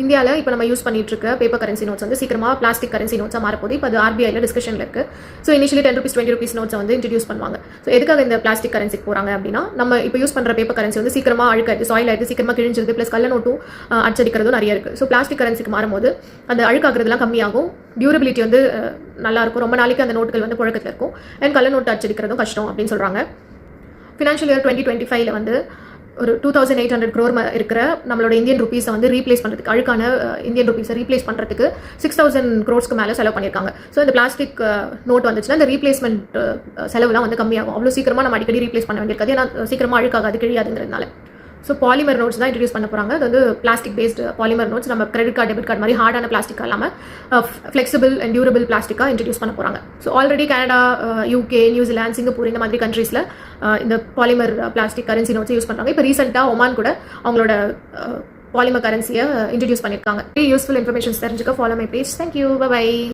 இந்தியாவில் இப்போ நம்ம யூஸ் பண்ணிட்டு இருக்க பேப்பர் கரன்சி நோட்ஸ் வந்து சீக்கிரமாக பிளாஸ்டிக் கரன்சி நோட்ஸாக மாறப்போது. இப்போ அது ஆர்பிஐயில் டிஸ்கஷனில் இருக்குது. ஸோ இனிஷியலி 10 rupees 20 rupees நோட்ஸை வந்து இன்ட்ரடியூஸ் பண்ணுவாங்க. ஸோ எதுக்காக இந்த பிளாஸ்டிக் கரன்சிக்கு போகிறாங்க அப்படின்னா, நம்ம இப்போ யூஸ் பண்ணுற பேப்பர் கரன்சி வந்து சீக்கிரமாக அழுக்காது, சாயில் ஆகிடுது, சீக்கிரமாக கிழிஞ்சிருது, ப்ளஸ் கள்ள நோட்டும் அச்சடிக்கிறதும் நிறைய இருக்குது. ஸோ பிளாஸ்டிக் கரன்சிக்கு மாறும்போது அந்த அழுக்காகிறதுலாம் கம்மியாகும், டியூரபிலிட்டி வந்து நல்லாயிருக்கும், ரொம்ப நாளைக்கு அந்த நோட்டுகள் வந்து புழக்கத்தில் இருக்கும், அண்ட் கள்ள நோட்டு அச்சடிக்கிறதும் கஷ்டம் அப்படின்னு சொல்கிறாங்க. ஃபினான்ஷியல் இயர் 2025 வந்து ஒரு 2800 crore இருக்கிற நம்மளோட இந்தியன் ருபீஸை வந்து ரீப்ளேஸ் பண்ணுறதுக்கு, அழுக்கான இந்தியன் ருபீஸை ரீப்ளேஸ் பண்ணுறதுக்கு 6000 crores மேலே செலவு பண்ணியிருக்காங்க. ஸோ இந்த பிளாஸ்டிக் நோட் வந்துச்சுன்னா இந்த ரீப்ளேஸ்மெண்ட் செலவுலாம் வந்து கம்மியாகும். அவ்வளோ சீக்கிரமாக நம்ம அடிக்கடி ரீப்ளேஸ் பண்ண வேண்டியிருக்காது, ஏன்னா சீக்கிரமாக அழுக்காகாது, கிழியாதுங்கிறதுனால. ஸோ பாலிமர் நோட்ஸ் தான் இன்ட்ரடியூஸ் பண்ண போகிறாங்க. அது வந்து பிளாஸ்டிக் பேஸ்டு பாலிமர் நோட்ஸ், நம்ம கிரெடிட் கார்டு டெபிட் கார்டு மாதிரி ஹார்டான பிளாஸ்டிக்காக இல்லாமல் ஃப்ளெக்சிபிள் அண்ட் டியூரபிள் பிளாஸ்டிக்காக இன்ட்ரடியூஸ் பண்ண போகிறாங்க. So already Canada, UK, New Zealand, Singapore இந்த மாதிரி கண்ட்ரீஸில் இந்த polymer plastic currency notes use பண்ணுறாங்க. இப்போ ரீசெண்டாக ஒமான் கூட அவங்களோட பாலிமர் கரன்சியை இன்ட்ரடியூஸ் பண்ணியிருக்காங்க. யூஸ்ஃபுல் இன்ஃபர்மேஷன்ஸ் தெரிஞ்சுக்க follow my page. Thank you, by.